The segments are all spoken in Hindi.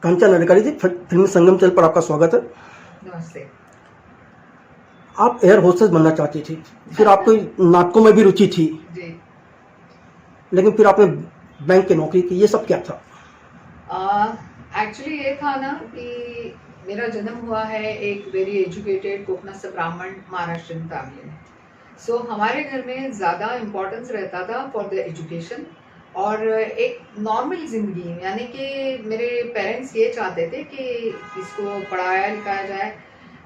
कांचन अधिकारी जी, फिल्मी संगम चैनल पर आपका स्वागत है। नमस्ते। आप एयर होस्टेस बनना चाहती थी, फिर आपको नाटकों में भी रुचि थी, जी। लेकिन फिर आपने बैंक की नौकरी की, ये सब क्या था? एक्चुअली ये था ना कि मेरा जन्म हुआ है एक वेरी एजुकेटेड कोकणस्थ ब्राह्मण महाराष्ट्रियन फैमिली में। सो हमारे घर में ज़्यादा इम्पोर्टेंस रहता था फॉर द एजुकेशन और एक नॉर्मल ज़िंदगी, यानी कि मेरे पेरेंट्स ये चाहते थे कि इसको पढ़ाया लिखाया जाए,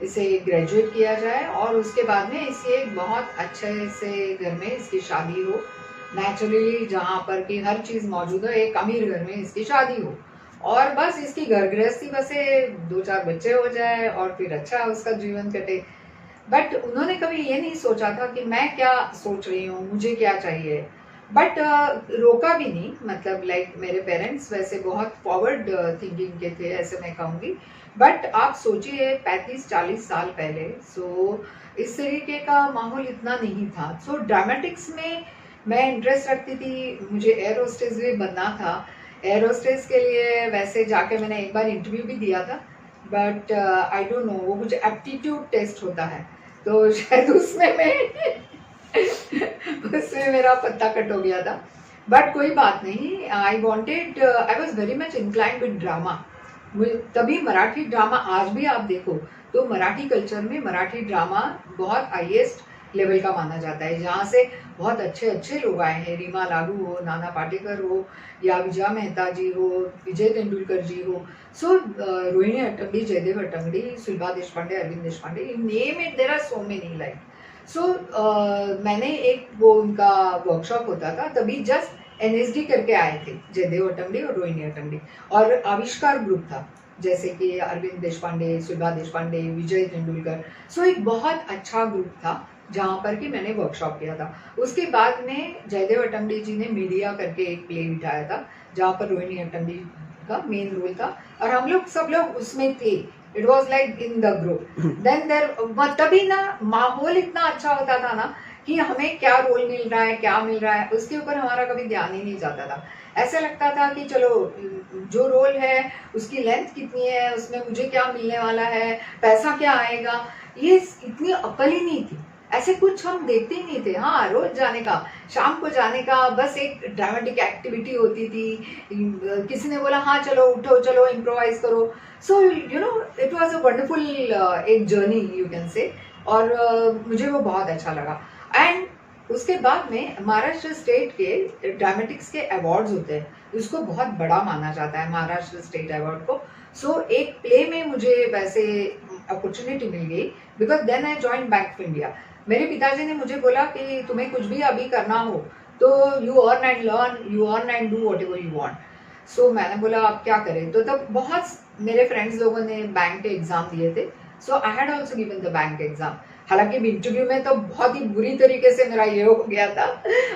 इसे ग्रेजुएट किया जाए और उसके बाद में इसे एक बहुत अच्छे से घर में इसकी शादी हो, नेचुरली जहाँ पर कि हर चीज़ मौजूद हो, एक अमीर घर में इसकी शादी हो और बस इसकी घर गृहस्थी बसे, 2-4 बच्चे हो जाए और फिर अच्छा उसका जीवन कटे। बट उन्होंने कभी ये नहीं सोचा था कि मैं क्या सोच रही हूँ, मुझे क्या चाहिए। बट रोका भी नहीं, मतलब लाइक मेरे पेरेंट्स वैसे बहुत फॉरवर्ड थिंकिंग के थे, ऐसे मैं कहूँगी। बट आप सोचिए 35-40 साल पहले, सो इस तरीके का माहौल इतना नहीं था। सो ड्रामेटिक्स में मैं इंटरेस्ट रखती थी, मुझे एयर होस्टेस भी बनना था। एयर होस्टेस के लिए वैसे जाके मैंने एक बार इंटरव्यू भी दिया था, बट आई डोंट नो, वो कुछ एप्टीट्यूड टेस्ट होता है, तो शायद उसमें मैं उसमें मेरा पत्ता कट हो गया था। बट कोई बात नहीं, I was very much inclined with drama. तभी मराठी ड्रामा, आज भी आप देखो तो मराठी कल्चर में मराठी ड्रामा बहुत हाईएस्ट लेवल का माना जाता है, जहाँ से बहुत अच्छे अच्छे लोग आए हैं। रीमा लागू हो, नाना पाटेकर हो, या विजया मेहता जी हो, विजय तेंदुलकर जी हो, so Rohini Hattangadi, Jaydev Hattangadi, Sulabha Deshpande, Arvind Deshpande, name it, there are so many like. So मैंने एक वो उनका वर्कशॉप होता था, तभी जस्ट एनएसडी करके आए थे जयदेव अट्टंगडी और रोहिणी अट्टंगडी, और आविष्कार ग्रुप था, जैसे कि अरविंद देशपांडे, सुलभा देशपांडे, विजय तेंदुलकर। सो एक बहुत अच्छा ग्रुप था जहाँ पर कि मैंने वर्कशॉप किया था। उसके बाद में जयदेव अट्टंगडी जी ने मीडिया करके एक प्ले बिठाया था, जहाँ पर रोहिणी अट्टंगडी का मेन रोल था और हम लोग सब लोग उसमें थे। It was like in the group. Then there तभी ना माहौल इतना अच्छा होता था ना कि हमें क्या रोल मिल रहा है, क्या मिल रहा है, उसके ऊपर हमारा कभी ध्यान ही नहीं जाता था। ऐसा लगता था कि चलो जो रोल है उसकी लेंथ कितनी है, उसमें मुझे क्या मिलने वाला है, पैसा क्या आएगा, ये इतनी अकल ही नहीं थी। ऐसे कुछ हम देखते ही नहीं थे। हाँ, रोज जाने का, शाम को जाने का, बस एक ड्रामेटिक एक्टिविटी होती थी। किसी ने बोला हाँ चलो उठो, चलो इम्प्रोवाइज करो। So you know it was a wonderful एक जर्नी यू कैन से। और मुझे वो बहुत अच्छा लगा। एंड उसके बाद में महाराष्ट्र स्टेट के ड्रामेटिक्स के अवार्ड्स होते हैं, उसको बहुत बड़ा माना जाता है महाराष्ट्र स्टेट अवार्ड को। सो एक प्ले में मुझे वैसे अपॉर्चुनिटी मिल गई, because then I join Bank of India. मेरे पिताजी ने मुझे बोला कि तुम्हें कुछ भी अभी करना हो तो you earn and learn, you earn and do whatever you want. So मैंने बोला अब क्या करें, तो तब बहुत मेरे फ्रेंड्स लोगों ने बैंक के एग्जाम दिए थे। So I had also given the bank exam. हालांकि इंटरव्यू में तो बहुत ही बुरी तरीके से मेरा ये हो गया था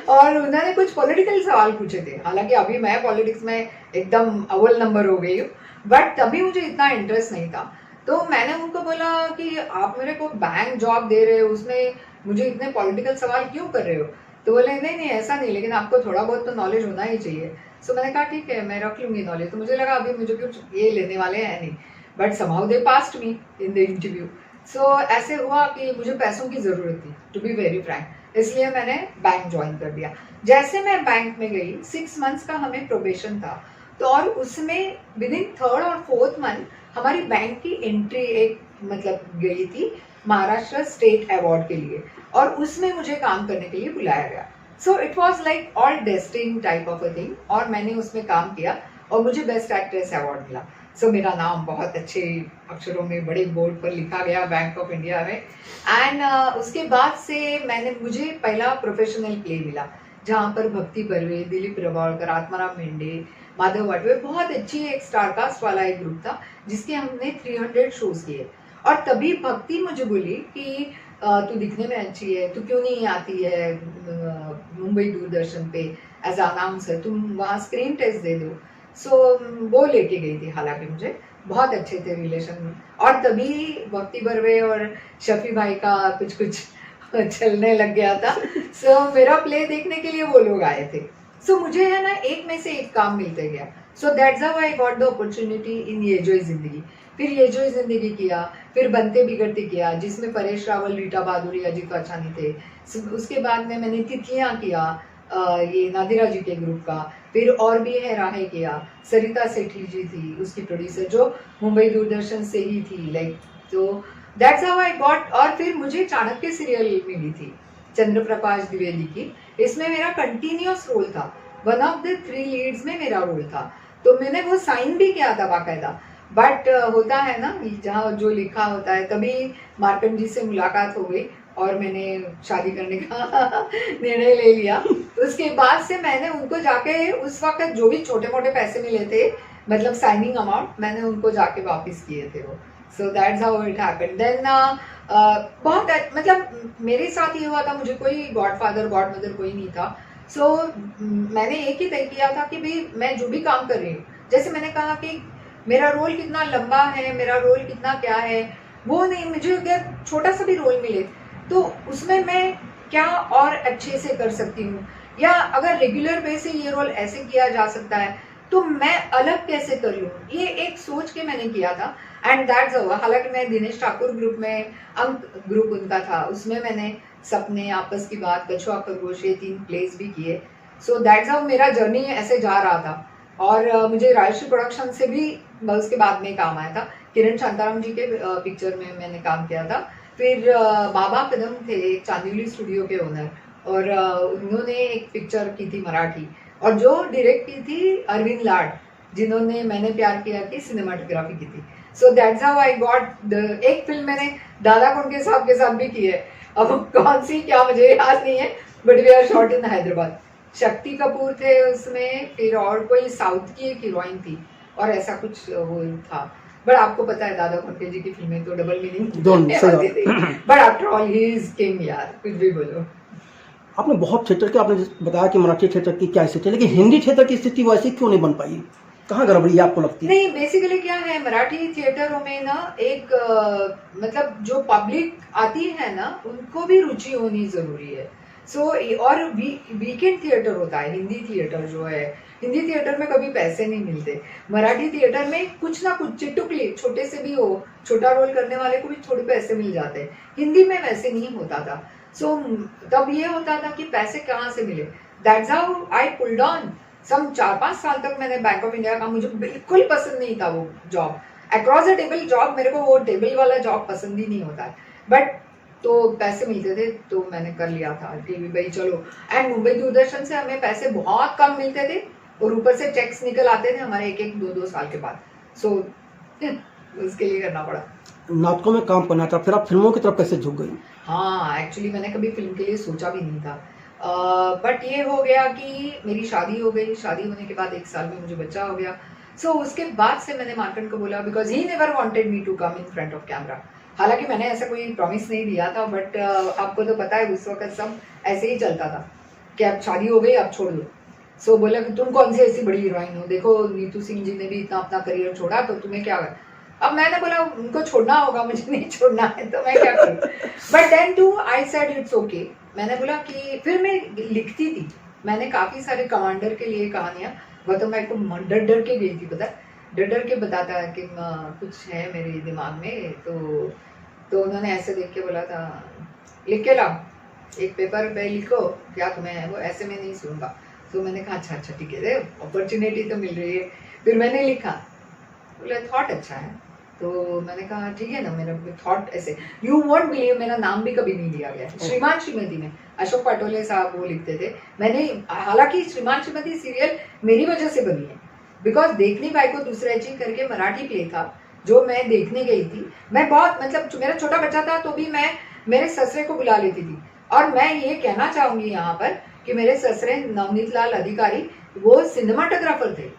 और उन्होंने कुछ पॉलिटिकल सवाल पूछे थे। हालांकि अभी मैं पॉलिटिक्स में एकदम अव्वल नंबर हो गई हूँ, बट तभी मुझे इतना इंटरेस्ट नहीं था। तो मैंने उनको बोला कि आप मेरे को बैंक जॉब दे रहे हो, उसमें मुझे इतने पॉलिटिकल सवाल क्यों कर रहे हो? तो बोले नहीं नहीं ऐसा नहीं, लेकिन आपको थोड़ा बहुत तो नॉलेज होना ही चाहिए। सो मैंने कहा ठीक है, मैं रख लूंगी नॉलेज। तो मुझे लगा अभी मुझे कुछ ये लेने वाले हैं नहीं, but somehow they passed me in the interview. So ऐसे हुआ कि मुझे पैसों की ज़रूरत थी, टू बी वेरी फ्रैंक, इसलिए मैंने बैंक ज्वाइन कर दिया। जैसे मैं बैंक में गई, 6 मंथ्स का हमें प्रोबेशन था, तो और उसमें विद इन 3rd और 4th मंथ हमारी बैंक की एंट्री एक मतलब गई थी महाराष्ट्र स्टेट अवार्ड के लिए, और उसमें मुझे काम करने के लिए बुलाया गया। So it was like all destine type of a thing, और मैंने उसमें काम किया और मुझे बेस्ट एक्ट्रेस अवार्ड मिला। सो मेरा नाम बहुत अच्छे अक्षरों में बड़े बोर्ड पर लिखा गया बैंक ऑफ इंडिया में। एंड उसके बाद से मुझे पहला प्रोफेशनल प्ले मिला, जहाँ पर भक्ति बर्वे, दिलीप प्रभावळकर, आत्माराम मेंढे, माधव वाटवे, बहुत अच्छी एक स्टारकास्ट वाला एक ग्रुप था जिसके हमने 300 शोज किए। और तभी भक्ति मुझे बोली कि तू दिखने में अच्छी है, तू क्यों नहीं आती है मुंबई दूरदर्शन पे एज अनाउंसर, तुम वहाँ स्क्रीन टेस्ट दे दो। सो वो लेके गई थी हालांकि मुझे। बहुत अच्छे थे रिलेशन में। और तभी भक्ति बर्वे और शफी भाई का कुछ कुछ चलने लग गया था। सो मेरा प्ले देखने के लिए वो लोग आए थे। सो मुझे है ना एक में से एक काम मिलते गया। सो that's how I got the opportunity in ये जो जिंदगी। फिर ये जो जिंदगी किया, फिर बनते बिगड़ते किया जिसमें परेश रावल, रीटा बहादुरी, अजीत वाचानी थे। उसके बाद में मैंने तितलियां किया, ये नादिरा जी के ग्रुप का। फिर और भी है राहें किया, सरिता सेठी जी थी उसकी प्रोड्यूसर जो मुंबई दूरदर्शन से ही थी लाइक। तो दैट्स हाउ आई गॉट। और फिर मुझे चाणक्य सीरियल मिली थी चंद्र प्रकाश द्विवेदी की। इसमें मेरा कंटिन्यूअस रोल था, वन ऑफ द 3 लीड्स में मेरा रोल था। तो मैंने वो साइन भी किया था बाकायदा। बट होता है ना जहाँ जो लिखा होता है। तभी मार्कंड जी से मुलाकात हो गई और मैंने शादी करने का निर्णय ले लिया। उसके बाद से मैंने उनको जाके उस वक्त जो भी छोटे मोटे पैसे मिले थे, मतलब साइनिंग अमाउंट, मैंने उनको जाके वापस किए थे वो। So that's how it happened. Then बहुत मतलब मेरे साथ ये हुआ था, मुझे कोई गॉडफादर गॉड मदर कोई नहीं था। सो मैंने एक ही तय किया था कि भाई मैं जो भी काम कर रही हूँ, जैसे मैंने कहा कि मेरा रोल कितना लंबा है, मेरा रोल कितना क्या है वो नहीं, मुझे अगर छोटा सा भी रोल मिले तो उसमें मैं क्या और अच्छे से कर सकती हूँ, या अगर रेगुलर बेस से ये रोल ऐसे किया जा सकता है तो मैं अलग कैसे कर लूँ, ये एक सोच के मैंने किया था। एंड दैट्स हाउ, हालांकि मैं दिनेश ठाकुर ग्रुप में, अंक ग्रुप उनका था, उसमें मैंने सपने, आपस की बात, कछुआ खरगोश, ये 3 प्लेस भी किए। सो दैट्स हाउ मेरा जर्नी ऐसे जा रहा था। और मुझे राजश्री प्रोडक्शन से भी उसके बाद में काम आया था, किरण शांताराम जी के पिक्चर में मैंने काम किया था। फिर बाबा कदम थे चांदीवली स्टूडियो के ओनर, और उन्होंने एक पिक्चर की थी मराठी, और जो डायरेक्ट की थी अरविंद लाड, जिन्होंने मैंने प्यार किया की सिनेमाटोग्राफी की थी। सो दैट्स हाउ आई गॉट एक फिल्म मैंने दादा कोंडके साहब के साथ भी की है, अब कौन सी क्या मुझे याद नहीं है, but we are shot in Hyderabad. Shakti Kapoor थे उसमें, फिर और कोई साउथ की एक हीरोइन थी, और ऐसा कुछ वो था। बट आपको पता है दादा कोंडके जी की फिल्में तो double meaning but after all he is king यार, कुछ भी बोलो। आपने बहुत थिएटर के, आपने बताया कि मराठी थिएटर की क्या स्थिति है, लेकिन हिंदी थिएटर की स्थिति वैसी क्यों नहीं बन पाई? कहाँ गड़बड़ी आपको लगती है? नहीं, बेसिकली क्या है, मराठी थिएटरों में ना एक मतलब जो पब्लिक आती है ना उनको भी रुचि होनी जरूरी है। सो और वीकेंड थिएटर होता है हिंदी थिएटर जो है, हिंदी थिएटर में कभी पैसे नहीं मिलते। मराठी थिएटर में कुछ ना कुछ चिटुकली, छोटे से भी हो, छोटा रोल करने वाले को भी थोड़े पैसे मिल जाते हैं। हिंदी में वैसे नहीं होता था। सो तब ये होता था कि पैसे कहाँ से मिले। That's how I pulled on. Some 4-5 साल तक मैंने बैंक ऑफ इंडिया का, मुझे बिल्कुल पसंद नहीं था वो job, across the table job, मेरे को वो टेबल वाला जॉब पसंद ही नहीं होता है। बट तो पैसे मिलते थे तो मैंने कर लिया था कि भाई चलो। एंड मुंबई दूरदर्शन से हमें पैसे बहुत कम मिलते थे, और ऊपर से चेक्स निकल आते थे हमारे 1-1, 2-2 साल के बाद। सो उसके लिए करना पड़ा। नाटकों में काम करना था, फिर आप फिल्मों की तरफ कैसे झुक गई? हाँ, एक्चुअली मैंने कभी फिल्म के लिए सोचा भी नहीं था। बट ये हो गया कि मेरी शादी हो गई, शादी होने के बाद 1 साल में मुझे बच्चा हो गया। सो उसके बाद से मैंने मार्कंड को बोला, because he never wanted me to come in front of camera. हालांकि मैंने ऐसा कोई प्रॉमिस नहीं दिया था, बट आपको तो पता है उस वक्त सब ऐसे ही चलता था कि अब शादी हो गई अब छोड़ दो। सो बोला कि तुम कौन सी ऐसी बड़ी हीरोइन हो, देखो नीतू सिंह जी ने भी इतना अपना करियर छोड़ा, तो तुम्हें क्या। अब मैंने बोला उनको छोड़ना होगा, मुझे नहीं छोड़ना है, तो मैं क्या करूँ। But then too I said it's okay. मैंने बोला कि फिर मैं लिखती थी, मैंने काफी सारे कमांडर के लिए कहानियां, वो तो मैं डर डर के गई थी, पता है, डर डर के बताता है कि कुछ है मेरे दिमाग में। तो उन्होंने ऐसे देख के बोला था लिख के लाओ, एक पेपर पे लिखो क्या तुम्हें है वो, ऐसे मैं नहीं सुनूंगा। तो मैंने कहा अच्छा ठीक है, अपॉर्चुनिटी तो मिल रही है। फिर मैंने लिखा, बोला थॉट अच्छा है, तो मैंने कहा ठीक है ना, मेरा थॉट ऐसे, यू वोंट बिलीव, मेरा नाम भी कभी नहीं लिया गया। श्रीमान श्रीमती में अशोक पटोले साहब वो लिखते थे, मैंने, हालांकि श्रीमान श्रीमती सीरियल मेरी वजह से बनी है, बिकॉज देखनी बायको दुसऱ्याची करके मराठी प्ले था जो मैं देखने गई थी। मैं बहुत, मतलब मेरा छोटा बच्चा था तो भी मैं मेरे ससुरे को बुला लेती थी। और मैं ये कहना चाहूंगी यहाँ पर कि मेरे ससुरे नवनीत लाल अधिकारी वो सिनेमाटोग्राफर थे,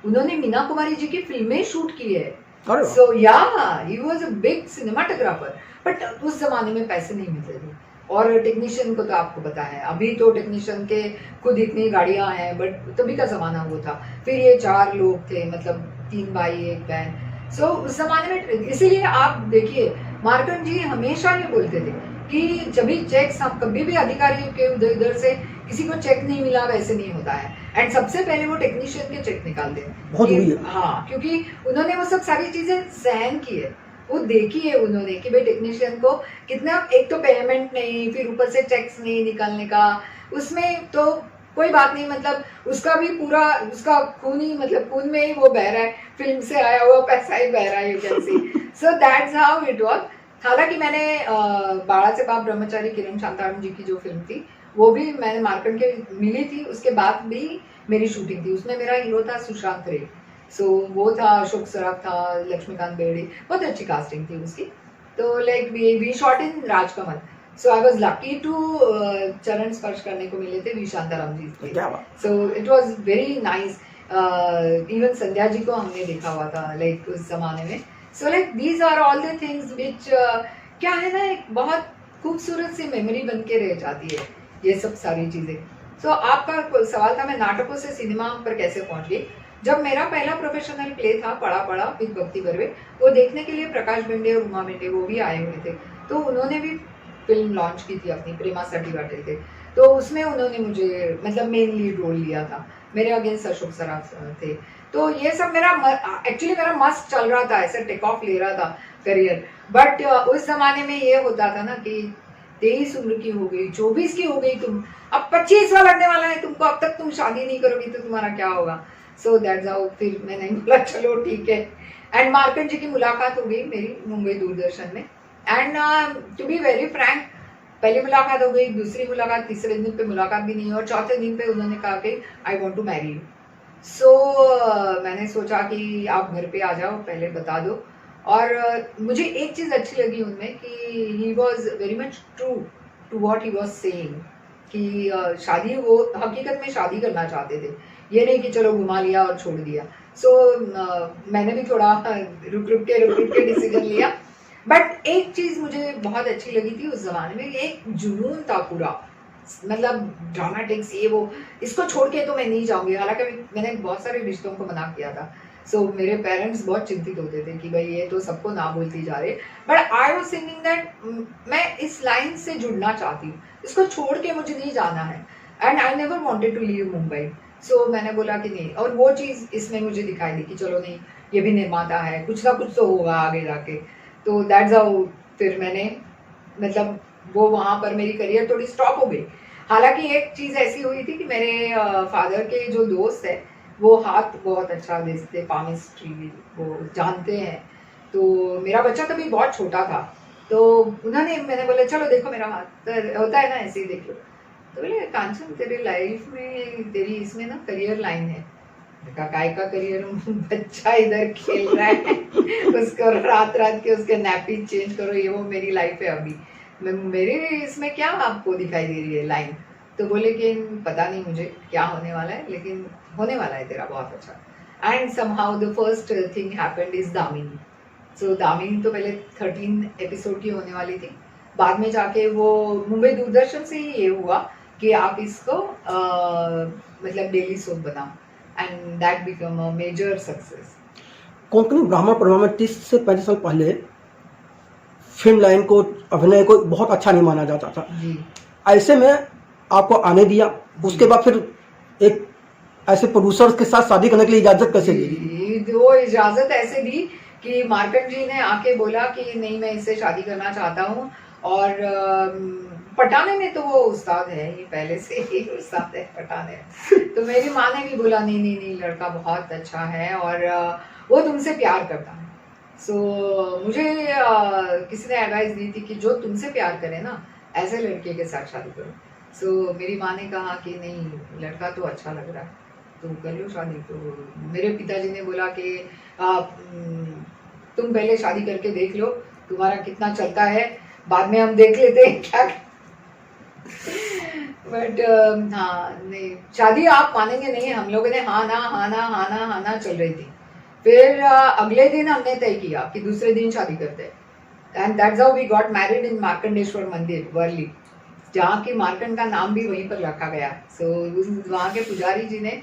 उन्होंने मीना कुमारी जी की फिल्में शूट की है। सो या he was a big cinematographer. But उस जमाने में पैसे नहीं मिलते थे, और टेक्नीशियन को तो आपको पता है, अभी तो टेक्नीशियन के खुद इतनी गाड़ियां हैं, बट तभी का जमाना वो था। फिर ये 4 लोग थे, मतलब 3 भाई 1 बहन, सो उस जमाने में इसीलिए आप देखिए मार्कंड जी हमेशा ये बोलते थे कि जब भी चेक्स हम कभी भी अधिकारियों के उधर इधर से किसी को चेक नहीं मिला वैसे नहीं होता है, एंड सबसे पहले वो टेक्नीशियन के चेक निकालते हैं। बहुत जरूरी है। हाँ, क्योंकि उन्होंने वो सब सारी चीजें सहन की है, वो देखी है उन्होंने कि भाई टेक्नीशियन को कितना, एक तो पेमेंट नहीं, फिर ऊपर से चेक्स नहीं निकालने का, उसमें तो कोई बात नहीं, मतलब उसका भी पूरा उसका खून ही, मतलब खून में ही वो बह रहा है, फिल्म से आया हुआ पैसा ही बह रहा है, you can see. So that's how it was. हालांकि मैंने बाड़ा से बाप ब्रह्मचारी किरण शांताराम जी की जो फिल्म थी वो भी मैंने मार्कंड के मिली थी, उसके बाद भी मेरी शूटिंग थी, उसमें मेरा हीरो था सुशांत रे। सो वो था, अशोक सराफ था, लक्ष्मीकांत बेर्डे, बहुत अच्छी कास्टिंग थी उसकी। तो like we shot in Rajkamal, so I was lucky to चरण स्पर्श करने को मिले थे वी शांताराम जी के। क्या बात। So it was very nice. Even Sandhya ji को हमने देखा हुआ था लाइक उस जमाने में। So like these are all the things which क्या है ना, एक बहुत खूबसूरत सी मेमोरी बन के रह जाती है ये सब सारी चीजें। सो आपका सवाल था मैं नाटकों से सिनेमा पर कैसे पहुंच गई। जब मेरा पहला प्रोफेशनल प्ले था पड़ा पड़ा विद भक्ति बर्वे, वो देखने के लिए प्रकाश बेंडे और उमा बेंडे वो भी आए हुए थे, तो उन्होंने भी फिल्म लॉन्च की थी अपनी, प्रेमासाठी वाटे थे, तो उसमें उन्होंने मुझे मतलब मेन लीड रोल लिया था, मेरे अगेंस्ट अशोक सराफ थे। तो ये सब मेरा एक्चुअली मेरा मस्त चल रहा था, ऐसे टेक ऑफ ले रहा था करियर। बट उस जमाने में ये होता था ना कि 23 उम्र की हो गई, 24 की हो गई तुम, अब 25वां लगने वाला है तुमको, अब तक तुम शादी नहीं करोगी तो तुम्हारा क्या होगा। सो दैट्स हाउ फिर मैंने बोला चलो ठीक है, एंड मार्कंड जी की मुलाकात हो गई मेरी मुंबई दूरदर्शन में। And to be very frank, पहली मुलाकात हो गई, दूसरी मुलाकात, तीसरे दिन पे मुलाकात भी नहीं, और चौथे दिन पे उन्होंने कहा कि I want to marry you. So मैंने सोचा कि आप घर पे आ जाओ, पहले बता दो। और मुझे एक चीज अच्छी लगी उनमें कि he was very much true to what he was saying, कि शादी, वो हकीकत में शादी करना चाहते थे, ये नहीं कि चलो घुमा लिया और छोड़ दिया। सो मैंने भी थोड़ा रुक रुक के डिसीजन लिया। बट एक चीज मुझे बहुत अच्छी लगी थी उस जमाने में, एक जुनून था पूरा, मतलब ड्रामेटिक्स ये वो, इसको छोड़ के तो मैं नहीं जाऊंगी। हालांकि मैंने बहुत सारे रिश्तों को मना किया था, सो मेरे पेरेंट्स बहुत चिंतित होते थे कि भाई ये तो सबको ना बोलती जा रही है, but I was thinking that मैं इस लाइन से जुड़ना चाहती हूँ, इसको छोड़ के मुझे नहीं जाना है, and I never wanted to leave Mumbai. So मैंने बोला कि नहीं, और वो चीज़ इसमें मुझे दिखाई दी कि चलो नहीं, ये भी निर्माता है, कुछ ना कुछ तो होगा आगे जाके। तो दैट्स हाउ फिर मैंने, मतलब वो वहाँ पर मेरी करियर थोड़ी स्टॉप हो गई। हालांकि एक चीज़ ऐसी हुई थी कि मेरे फादर के जो दोस्त है वो हाथ बहुत अच्छा देखते, पामिस्ट्री वो जानते हैं, तो मेरा बच्चा तभी बहुत छोटा था, तो उन्होंने, मैंने बोला चलो देखो मेरा हाथ, तो होता है ना ऐसे ही देख लो, तो बोले कांचन तेरे लाइफ में, तेरी इसमें ना करियर लाइन है। काय का करियर, बच्चा इधर खेल रहा है उसको रात रात के उसके नैपी चेंज करो, ये वो मेरी लाइफ है अभी, मेरे इसमें क्या आपको दिखाई दे रही है लाइन। तो बोले कि पता नहीं मुझे क्या होने वाला है, लेकिन होने वाला है तेरा बहुत अच्छा। And somehow the first thing happened is Damini. So Damini तो पहले 13 एपिसोड की होने वाली थी, बाद में जाके वो मुंबई दूरदर्शन से ही ये हुआ कि आप इसको मतलब डेली सोप बनाओ, and that become a major success. Konkani ब्राह्मण परिवार में 30 से 35 साल पहले फिल्म लाइन को, अभिनय को बहुत अच्छा नहीं माना जाता था जी। ऐसे में आपको आने दिया, उसके बाद फिर एक ऐसे प्रोड्यूसर्स के साथ शादी करने के लिए इजाजत कैसे दी? वो इजाजत ऐसे दी कि मार्कंड जी ने आके बोला कि नहीं मैं इससे शादी करना चाहता हूँ, और पटाने में तो वो उस्ताद है, ये पहले से ही उस्ताद है पटाने। तो मेरी माँ ने भी बोला नहीं नहीं नहीं, लड़का बहुत अच्छा है और वो तुमसे प्यार करता है। सो मुझे किसी ने एडवाइस दी थी कि जो तुमसे प्यार करे ना ऐसे लड़के के साथ शादी करो। सो मेरी माँ ने कहा कि नहीं लड़का तो अच्छा लग रहा है तो कर लो शादी। तो मेरे पिताजी ने बोला कि तुम पहले शादी करके देख लो तुम्हारा कितना चलता है, बाद में हम देख लेते हैं क्या। बट हाँ नहीं, शादी आप मानेंगे नहीं, हम लोगों ने हाँ ना चल रही थी। फिर अगले दिन हमने तय किया कि दूसरे दिन शादी करते हैं, and that's how we got married in Markandeshwar मंदिर वर्ली, जहाँ की मार्कंड का नाम भी वहीं पर रखा गया। सो वहाँ के पुजारी जी ने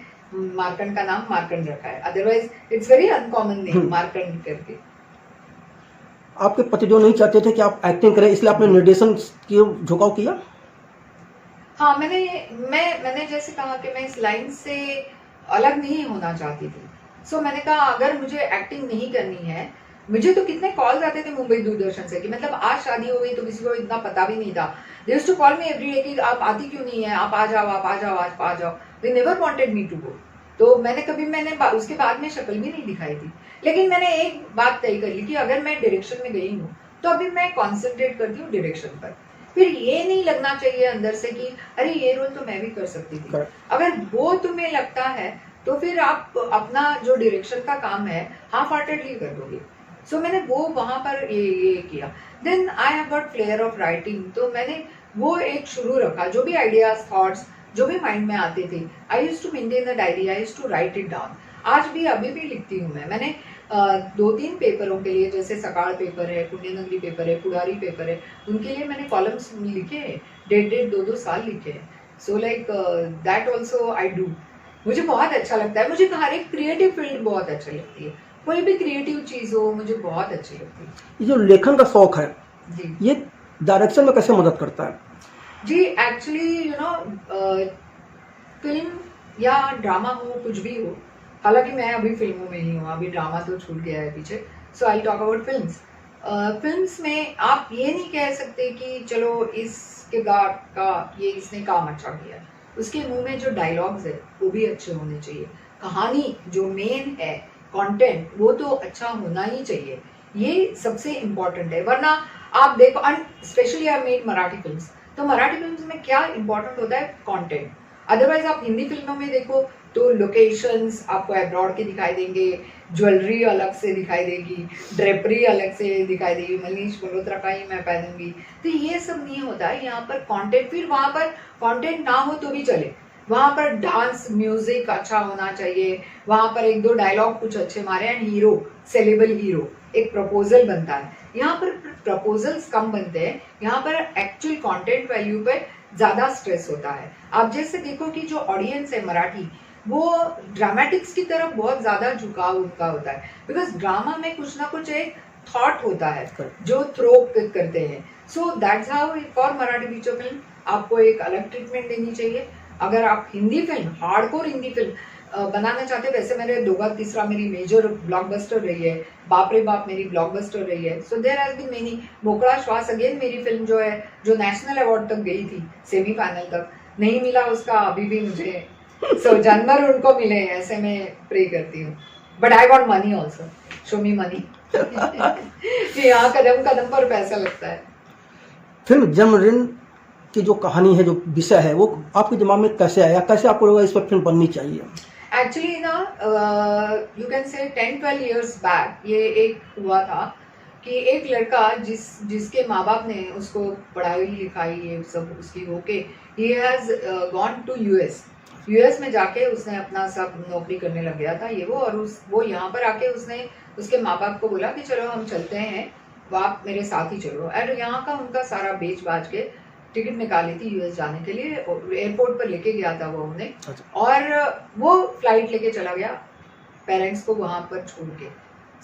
मार्कंड का नाम मार्कंड रखा है, otherwise it's very uncommon name Markand करके। आपके पति जो नहीं चाहते थे कि आप एक्टिंग करें, इसलिए आपने निर्देशन की झुकाव किया? हाँ, मैंने जैसे कहा कि मैं इस लाइन से अलग नहीं होना चाहती थी। सो मैंने कहा अगर मुझे एक्टिंग नहीं करनी है, मुझे तो कितने कॉल्स आते थे मुंबई दूरदर्शन से कि मतलब आज शादी हो गई तो किसी को इतना पता भी नहीं था। They used to call me every day कि आप आती क्यों नहीं है, आप आ जाओ, आप आ जाओ, आप आ जाओ। They never wanted me to go. तो मैंने उसके बाद में शक्ल भी नहीं दिखाई थी। लेकिन मैंने एक बात तय कर ली कि अगर मैं डायरेक्शन में गई हूँ तो अभी मैं कॉन्सेंट्रेट करती हूँ डायरेक्शन पर। फिर ये नहीं लगना चाहिए अंदर से कि अरे ये रोल तो मैं भी कर सकती थी। अगर वो तुम्हें लगता है तो फिर आप अपना जो डायरेक्शन का काम है हाफ हार्टेडली कर दोगे। सो मैंने वो वहां पर ये किया। Then I have got flair of writing, तो मैंने वो एक शुरू रखा। जो भी आइडियाज, थॉट्स जो भी माइंड में आते थे, I used to maintain the diary, I used to write it down. आज भी अभी भी लिखती हूँ मैंने 2-3 पेपरों के लिए, जैसे सकाळ पेपर है, पुण्यनगरी पेपर है, पुडारी पेपर है, उनके लिए मैंने कॉलम्स लिखे हैं, 1.5 2-2 साल लिखे हैं। So like that also I do. मुझे बहुत अच्छा लगता है। मुझे हर एक क्रिएटिव फील्ड बहुत अच्छी लगती है। कोई भी क्रिएटिव चीज हो मुझे बहुत अच्छी लगती है। ये जो लेखन का शौक है जी, ये डायरेक्शन में कैसे मदद करता है? जी एक्चुअली फिल्म या ड्रामा हो, कुछ भी हो, हालांकि मैं अभी फिल्मों में ही हूँ, अभी ड्रामा तो छूट गया है पीछे। So I talk about films. Films में आप ये नहीं कह सकते कि चलो इसके का ये इसने काम अच्छा किया। उसके मुंह में जो डायलॉग्स है वो भी अच्छे होने चाहिए। कहानी जो मेन है, कंटेंट, वो तो अच्छा होना ही चाहिए। ये सबसे इम्पोर्टेंट है। वरना आप देखो, specially I made Marathi films, तो मराठी फिल्म्स में क्या इम्पोर्टेंट होता है? कंटेंट। अदरवाइज आप हिंदी फिल्मों में देखो तो लोकेशंस आपको अब्रॉड के दिखाई देंगे, ज्वेलरी अलग से दिखाई देगी, ड्रेपरी अलग से दिखाई देगी, मनीष मल्होत्रा का ही मैं पहनूंगी। तो ये सब नहीं होता है। यहाँ पर कंटेंट, फिर वहां पर कंटेंट ना हो तो भी चले, वहां पर डांस, म्यूजिक अच्छा होना चाहिए, वहां पर 1-2 डायलॉग कुछ अच्छे मारे, एंड हीरो, सेलेबल हीरो, एक प्रपोजल बनता है। यहाँ पर प्रपोजल्स कम बनते हैं, यहाँ पर एक्चुअल कंटेंट वैल्यू पे ज्यादा स्ट्रेस होता है। आप जैसे देखो कि जो ऑडियंस है मराठी, वो ड्रामेटिक्स की तरफ बहुत ज्यादा झुकाव उनका होता है, बिकॉज ड्रामा में कुछ ना कुछ एक थॉट होता है जो थ्रो करते हैं। So that's how for Marathi feature film आपको एक अलग ट्रीटमेंट देनी चाहिए। अगर आप Hindi film, hardcore Hindi film बनाना चाहते हैं, वैसे मेरे दोगा तीसरा मेरी मेजर ब्लॉकबस्टर रही है, बाप रे बाप मेरी ब्लॉकबस्टर रही है। So there has been many. Mokla Shwas again मेरी फिल्म जो है, जो नेशनल अवार्ड तक गई थी, सेमीफाइनल तक नहीं मिला उसका अभी भी मुझे। सो जानवर उनको मिले, ऐसे मैं प्रे करती हूँ। But I want money also, show me money. यहाँ कदम कदम पर पैसा लगता है। फिल्म जन्म ऋण की जो कहानी है, जो विषय है, वो आपके दिमाग में कैसे आया? कैसे आपको लगा इस पर फिल्म बननी चाहिए? एक्चुअली ना, you can say 10-12 years back ये एक हुआ था कि एक लड़का जिसके माँ बाप ने उसको पढ़ाई लिखाई ये सब उसकी होके, he has gone to US में जाके उसने अपना सब नौकरी करने लग गया था ये वो, और वो यहाँ पर आके उसने उसके माँ बाप को बोला कि चलो हम चलते हैं, वो आप मेरे साथ ही चलो। और यहाँ का उनका सारा बेच बाज के टिकट निकाली थी यूएस जाने के लिए, एयरपोर्ट पर लेके गया था वो उन्हें। और वो फ्लाइट लेके चला गया पेरेंट्स को वहां पर छोड़ के।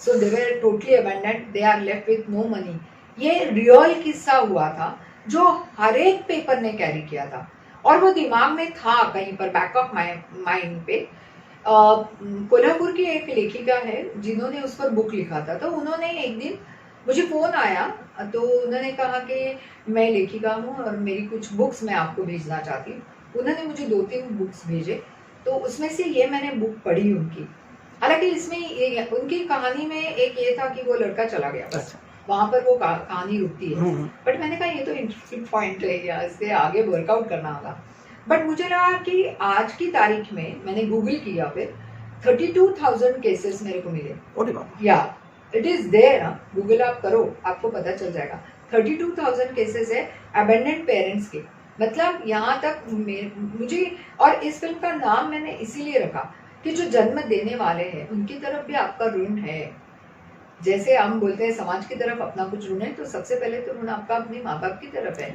So they were totally abandoned, they are left with no money. ये रियल किस्सा हुआ था जो हर एक पेपर ने कैरी किया था, और वो दिमाग में था कहीं पर, बैक ऑफ माइंड पे। कोल्हापुर की एक लेखिका है जिन्होंने उस पर बुक लिखा था, तो उन्होंने एक दिन मुझे फोन आया, तो उन्होंने कहा कि मैं लेखिका हूँ और मेरी कुछ बुक्स मैं आपको भेजना चाहती हूँ। उन्होंने मुझे 2-3 बुक्स भेजे, तो उसमें से ये मैंने बुक पढ़ी उनकी। हालांकि इसमें उनकी कहानी में एक ये था कि वो लड़का चला गया, बस वहां पर वो कहानी रुकती है। बट मैंने कहा ये तो इंटरेस्टिंग पॉइंट है, या इससे आगे वर्कआउट करना होगा। बट मुझे लगा कि आज की तारीख में, मैंने गूगल किया, फिर 32,000 केसेस मेरे को मिले। या इट इज देयर, गूगल आप करो आपको पता चल जाएगा। 32,000 केसेस है अबेंडेंड पेरेंट्स के। मतलब यहाँ तक मुझे, और इस फिल्म का नाम मैंने इसीलिए रखा कि जो जन्म देने वाले हैं उनकी तरफ भी आपका ऋण है। जैसे हम बोलते हैं समाज की तरफ अपना कुछ ऋण है, तो सबसे पहले तो ऋण आपका अपने माँ बाप की तरफ है।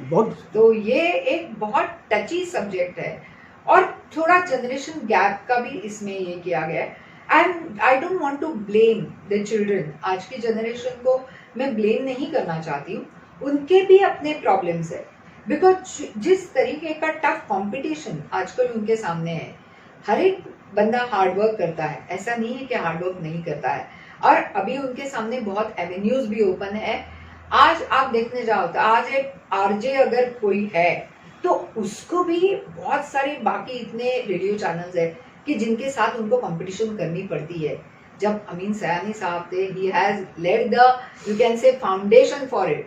तो ये एक बहुत टची सब्जेक्ट है, और थोड़ा जनरेशन गैप का भी इसमें ये किया गया है। And I don't want to blame the children, आज की जनरेशन को मैं ब्लेम नहीं करना चाहती हूँ, उनके भी अपने प्रॉब्लम्स है। बिकॉज जिस तरीके का टफ कंपटीशन आजकल उनके सामने है, हर एक बंदा हार्डवर्क करता है, ऐसा नहीं है कि हार्डवर्क नहीं करता है, और अभी उनके सामने बहुत एवेन्यूज भी ओपन है। आज आप देखने जाओ तो आज एक आरजे अगर कोई है तो उसको भी बहुत सारे बाकी इतने रेडियो चैनल्स है कि जिनके साथ उनको कंपटीशन करनी पड़ती है। जब अमीन सयानी साहब थे, he has lead the you can say foundation for it,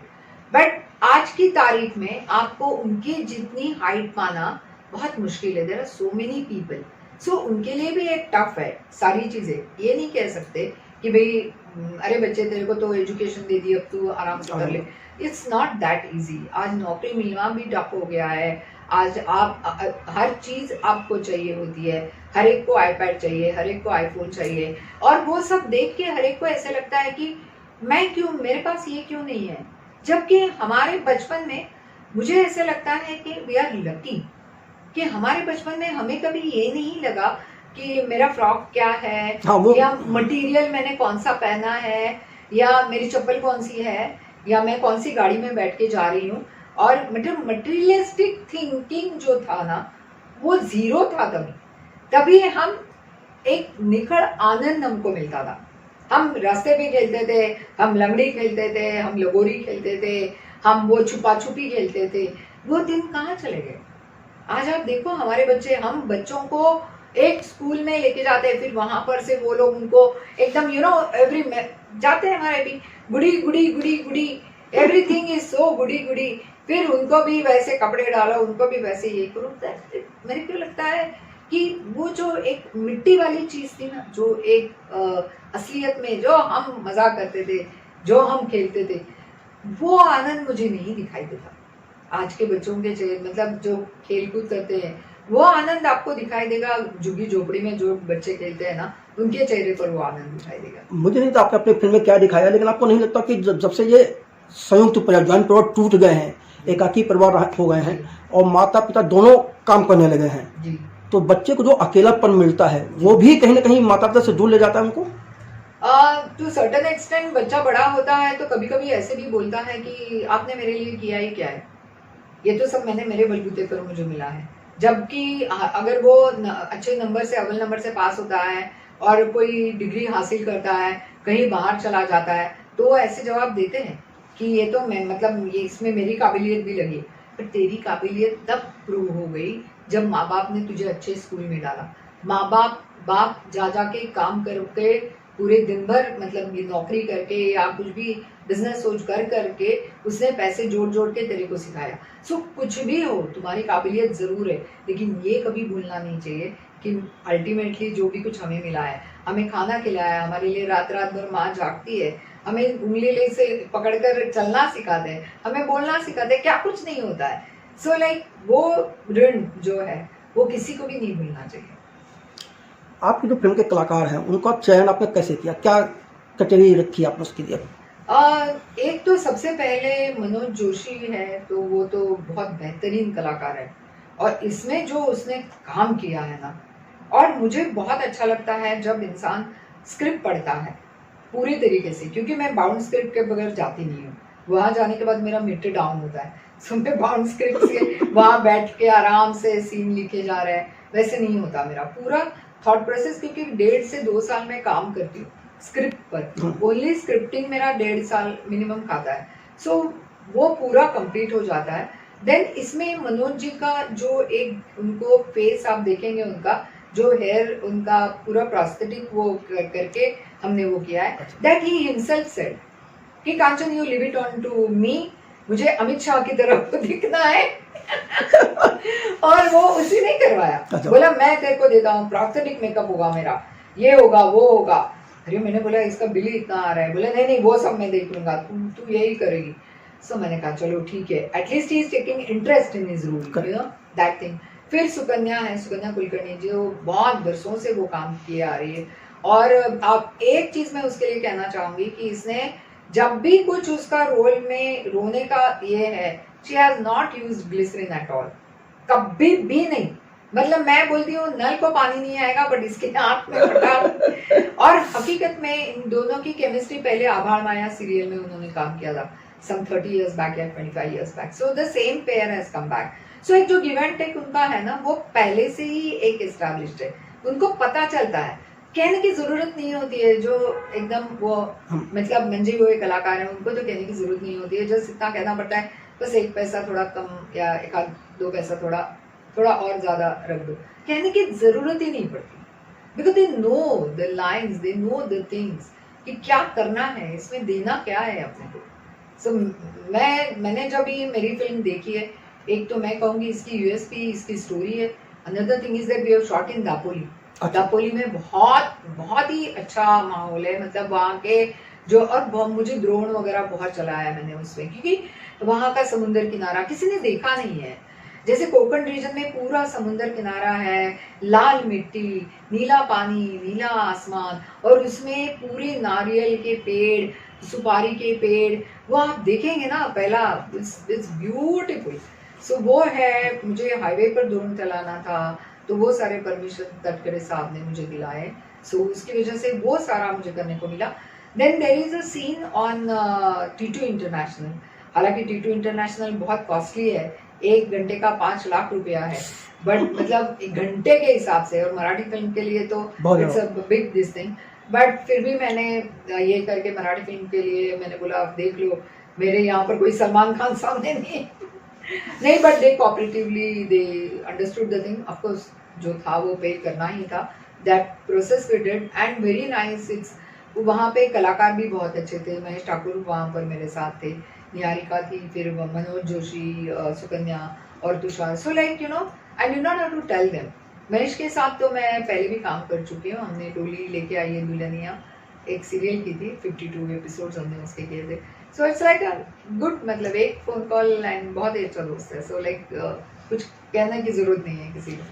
but आज की तारीख में आपको उनकी जितनी हाइट पाना बहुत मुश्किल है। There are so many people, so उनके लिए भी एक टफ है सारी चीजें। ये नहीं कह सकते कि भाई अरे बच्चे तेरे को तो एजुकेशन दे दी, अब तू आराम से कर ले। It's not that easy. आज नौकरी मिलना भी टफ हो गया है। आज आप हर चीज आपको चाहिए होती है, हर एक को आईपैड चाहिए, हर एक को आईफोन चाहिए, और वो सब देख के हर एक को ऐसे लगता है कि मैं क्यों, मेरे पास ये क्यों नहीं है। जबकि हमारे बचपन में मुझे ऐसे लगता है कि वी आर लकी कि हमारे बचपन में हमें कभी ये नहीं लगा कि मेरा फ्रॉक क्या है, या मटेरियल मैंने कौन सा पहना है, या मेरी चप्पल कौन सी है, या मैं कौन सी गाड़ी में बैठ के जा रही हूँ। और मतलब मटेरियलिस्टिक थिंकिंग जो था ना, वो जीरो था तभी हम एक निखड़ आनंद हमको मिलता था। हम रास्ते पे खेलते थे, हम लंगड़ी खेलते थे, हम लगोरी खेलते थे, हम वो छुपा छुपी खेलते थे। वो दिन कहाँ चले गए। आज आप देखो हमारे बच्चे, हम बच्चों को एक स्कूल में लेके जाते हैं, फिर वहां पर से वो लोग उनको एकदम एवरी जाते हैं हमारे भी Gudi Gudi Gudi Gudi, everything is so Gudi Gudi. फिर उनको भी वैसे कपड़े डालो, उनको भी वैसे ये करो। मेरे क्यों लगता है कि वो जो एक मिट्टी वाली चीज थी ना, जो एक असलियत में जो हम मजा करते थे, जो हम खेलते थे, वो आनंद मुझे नहीं दिखाई देता। आज के बच्चों के मतलब जो खेल कूद करते हैं, वो आनंद आपको दिखाई देगा। झुग्गी झोपड़ी में जो बच्चे खेलते हैं ना, उनके चेहरे पर वो आनंद दिखाई देगा। मुझे नहीं तो आपने अपने फिल्म में क्या दिखाया, लेकिन आपको नहीं लगता कि जब से ये संयुक्त परिवार, ज्वाइंट परिवार टूट गए हैं, एकाकी परिवार हो गए हैं, और माता पिता दोनों काम करने लगे हैं जी, तो बच्चे को जो अकेलापन मिलता है वो भी कहीं ना कहीं माता पिता से दूर ले जाता है उनको। टू सर्टेन एक्सटेंट बच्चा बड़ा होता है तो कभी कभी ऐसे भी बोलता है कि आपने मेरे लिए किया ही क्या है, ये तो सब मैंने मेरे बलबूते पर मुझे मिला है। जबकि अगर वो अच्छे नंबर से, अव्वल नंबर से पास होता है और कोई डिग्री हासिल करता है, कहीं बाहर चला जाता है, तो वो ऐसे जवाब देते हैं कि ये तो मैं, मतलब ये इसमें मेरी काबिलियत भी लगी। पर तेरी काबिलियत तब प्रूव हो गई जब माँ बाप ने तुझे अच्छे स्कूल में डाला। माँ बाप जा के काम करके पूरे दिन भर, मतलब ये नौकरी करके या कुछ भी बिजनेस सोच करके उसने पैसे जोड़ के तेरे को सिखाया। सो कुछ भी हो, तुम्हारी काबिलियत जरूर है, लेकिन ये कभी भूलना नहीं चाहिए कि अल्टीमेटली जो भी कुछ हमें मिला है, हमें खाना खिलाया, हमारे लिए रात भर माँ जागती है, हमें उंगली से पकड़कर चलना सिखाते हैं, हमें बोलना सिखाते हैं, क्या कुछ नहीं होता है। सो लाइक वो ऋण जो है वो किसी को भी नहीं भूलना चाहिए। आपकी जो फिल्म के कलाकार हैं उनका चयन आपने कैसे किया, क्या कैटेगरी रखी आपने उसके लिए? एक तो सबसे पहले मनोज जोशी है, तो वो तो बहुत बेहतरीन कलाकार है, और इसमें जो उसने काम किया है ना, और मुझे बहुत अच्छा लगता है जब इंसान स्क्रिप्ट पढ़ता है पूरी तरीके से, क्योंकि मैं बाउंड स्क्रिप्ट के बगैर जाती नहीं हूँ। वहाँ जाने के बाद मेरा मीटर डाउन होता है। सो मैं बाउंड स्क्रिप्ट से वहाँ बैठ के आराम से सीन लिखे जा रहे हैं, वैसे नहीं होता मेरा पूरा थॉट प्रोसेस, क्योंकि 1.5 से 2 साल मैं काम करती हूँ स्क्रिप्ट पर। ओनली स्क्रिप्टिंग मेरा 1.5 साल मिनिमम खाता है। सो वो पूरा कंप्लीट हो जाता है। देन इसमें मनोज जी का जो एक उनको फेस आप देखेंगे, उनका जो हेयर, उनका पूरा प्रोस्थेटिक वो करके हमने वो किया है। दैट ही हिमसेल्फ सेड कि Kanchan you leave it on to me, मुझे अमित शाह की तरफ दिखना है। और वो उसी ने करवाया। बोला मैं तेरे को देता हूँ, प्रोस्थेटिक मेकअप होगा मेरा, ये होगा वो होगा। अरे मैंने बोला इसका बिल ही इतना आ रहा है। बोला नहीं वो सब मैं देख लूंगा, तू यही करेगी। सो मैंने कहा चलो ठीक है, at least he is taking interest in his role, you know that thing. फिर सुकन्या है, सुकन्या कुलकर्णी जो बहुत बरसों से वो काम किए आ रही है। और आप एक चीज मैं उसके लिए कहना चाहूंगी कि इसने जब भी कुछ उसका रोल में रोने का ये है, she has not used glycerine at all, कभी भी नहीं। मतलब मैं बोलती हूँ नल को पानी नहीं आएगा बट इसके आंख में फटा। और हकीकत में इन दोनों की केमिस्ट्री पहले आभार माया सीरियल में उन्होंने काम किया था some 30 years back या 25 years back. So the same pair has come back. So एक जो गिव एंड टेक उनका है ना वो पहले से ही एक एस्टैब्लिश्ड है, उनको पता चलता है, कहने की जरूरत नहीं होती है। जो एकदम वो मतलब मंजे हुए कलाकार हैं उनको तो कहने की जरूरत नहीं होती है, जस्ट इतना कहना पड़ता है बस एक पैसा थोड़ा कम या एक आध दो पैसा थोड़ा और ज्यादा रख दो, कहने की जरूरत ही नहीं पड़ती, because they know the lines, they know the things कि क्या करना है, इसमें देना क्या है अपने को। So, मैंने जब ये मेरी फिल्म देखी है, एक तो मैं कहूँगी इसकी यूएसपी इसकी स्टोरी है, another thing is that we have shot in Dapoli. Dapoli में बहुत ही अच्छा माहौल है, मतलब वहाँ के जो, और मुझे ड्रोन वगैरह बहुत चलाया मैंने उसमें, क्योंकि वहाँ का समुंदर किनारा किसी ने देखा नहीं है। जैसे कोकण रीजन में पूरा समुंदर किनारा है, लाल मिट्टी, नीला पानी, नीला आसमान, और उसमें पूरे नारियल के पेड़, सुपारी के पेड़, वो आप देखेंगे ना पहला, इट्स ब्यूटीफुल। सो वो है, मुझे हाईवे पर ड्रोन चलाना था तो वो सारे परमिशन तटकरे साहब ने मुझे दिलाए, सो उसकी वजह से वो सारा मुझे करने को मिला। Then there is a scene on T2 international. हालांकि T2 इंटरनेशनल बहुत कॉस्टली है, 1 घंटे का 5 लाख रुपया है, बट मतलब 1 घंटे के हिसाब से, और मराठी फिल्म के लिए तो it's a big this thing. But फिर भी मैंने ये करके मराठी फिल्म के लिए मैंने बोला आप देख लो, मेरे यहाँ पर कोई सलमान खान सामने नहीं, but they cooperatively they understood the thing. Of course जो था वो पे करना ही था, that process we did and very nice. It's वहाँ पे कलाकार भी बहुत अच्छे थे, महेश ठाकुर वहाँ पर मेरे साथ थे, निहारिका थी, फिर मनोज जोशी, सुकन्या और Tushar. So like you know I do not have to tell them. Mahesh के साथ तो मैं पहले भी काम कर चुकी हूँ, हमने डोली लेके आई है दुल्हनिया, एक सीरियल की थी, 52 एपिसोड्स हमने उसके किए थे। So it's like a good, मतलब एक फोन कॉल एंड बहुत ही अच्छा दोस्त है। सो लाइक कुछ कहने की जरूरत नहीं है किसी को।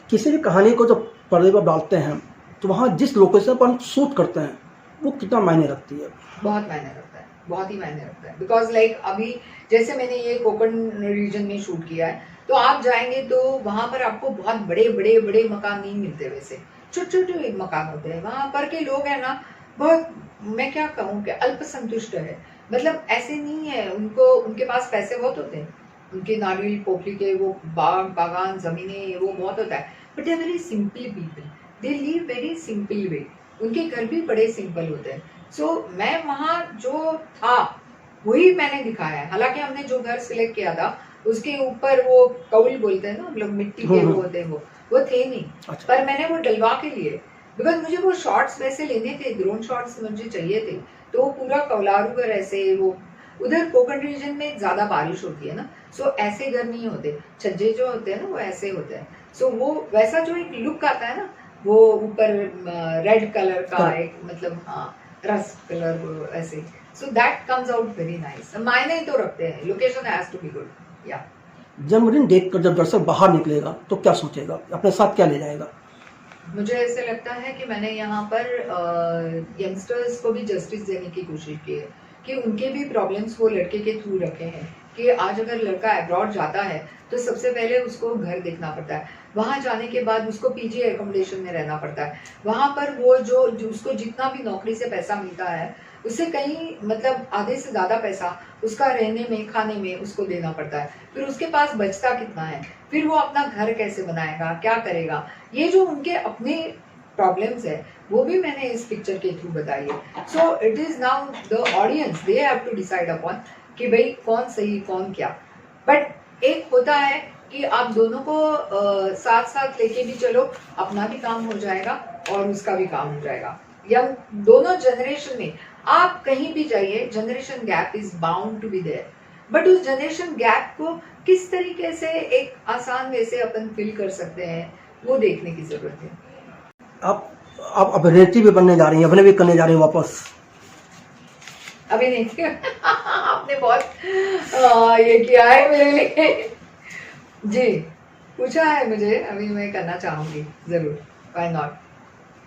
किसी भी कहानी को जब पर्दे पर डालते हैं तो वहाँ जिस लोकेशन पर हम शूट करते हैं वो कितना मायने रखती है? बहुत मायने रखता है, बहुत ही मायने रखता है, बिकॉज लाइक अभी जैसे मैंने ये कोकण रीजन में शूट किया है, तो आप जाएंगे तो वहां पर आपको बहुत बड़े मकान नहीं मिलते, वैसे छोटे छोटे मकान होते हैं। वहां पर के लोग हैं ना बहुत, मैं क्या कहूँ कि अल्पसंतुष्ट है, मतलब ऐसे नहीं है, उनके पास पैसे बहुत होते हैं, उनके नारियल पोखली के वो बागान जमीनें वो बहुत होता है, but they very simple people, they live very simple way, उनके घर भी बड़े सिंपल होते हैं। सो मैं वहाँ जो था वही मैंने दिखाया है। हालांकि हमने जो घर सिलेक्ट किया था उसके ऊपर वो कौल बोलते हैं ना हम लोग, मिट्टी के वो होते हैं, वो थे नहीं। अच्छा। पर मैंने वो डलवा के लिए, बिकॉज मुझे वो शॉट्स वैसे लेने थे, ड्रोन शॉट्स मुझे चाहिए थे, तो वो पूरा कौलारू घर ऐसे, वो उधर कोकण रीजन में ज्यादा बारिश होती है ना, सो ऐसे घर नहीं होते, छज्जे जो होते हैं ना वो ऐसे होते हैं। सो वो वैसा जो एक लुक आता है ना, वो ऊपर रेड कलर का एक, मतलब हाँ रस्ट कलर ऐसे, so that comes out very nice. मायने तो रखते हैं, location has to be good. या जन्मदिन देखकर जब दर्शक बाहर निकलेगा तो क्या सोचेगा, अपने साथ क्या ले जाएगा? मुझे ऐसे लगता है कि मैंने यहाँ पर यंगस्टर्स को भी जस्टिस देने की कोशिश की है, कि उनके भी प्रॉब्लम्स वो लड़के के थ्रू रखे हैं, कि आज अगर लड़का अब्रॉड जाता है तो सबसे पहले उसको घर देखना पड़ता है, वहाँ जाने के बाद उसको पीजी एकोमोडेशन में रहना पड़ता है, वहाँ पर वो जो उसको जितना भी नौकरी से पैसा मिलता है उससे कहीं मतलब आधे से ज्यादा पैसा उसका रहने में खाने में उसको देना पड़ता है, फिर उसके पास बचता कितना है, फिर वो अपना घर कैसे बनाएगा, क्या करेगा, ये जो उनके अपने प्रॉब्लम्स है वो भी मैंने इस पिक्चर के थ्रू बताई है। So it is now the audience, they have to decide upon कि भाई कौन सही कौन क्या। बट एक होता है कि आप दोनों को साथ साथ लेके भी चलो, अपना भी काम हो जाएगा और उसका भी काम हो जाएगा। या दोनों जनरेशन में आप कहीं भी जाइए, generation gap is bound to be there, but उस जनरेशन गैप को किस तरीके से एक आसान वे से अपन फिल कर सकते हैं वो देखने की जरूरत है। आप अभिनेत्री भी बनने जा रही हैं, अभिनय भी करने जा रही हैं वापस? अभिनेत्री आपने बहुत ये किया है मेरे लिए जी, पूछा है मुझे, अभी मैं करना चाहूंगी जरूर, व्हाई नॉट।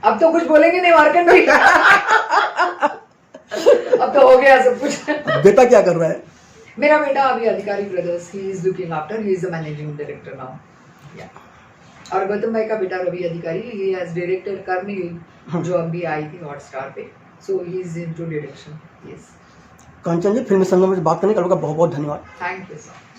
अब तो कुछ बोलेंगे नहीं मार्केट में अब तो हो गया सब कुछ। बेटा क्या कर रहा है? मेरा बेटा अभी अधिकारी brothers, he is looking after, he is the managing director now. या और गौतम भाई का बेटा रवि अधिकारी, ही हैज डायरेक्टेड कर्मी जो अभी आई थी हॉटस्टार पे, so he is into direction. Yes Kanchan ji, फिल्मी संगम में बात करने का आपका बहुत बहुत धन्यवाद। Thank you sir.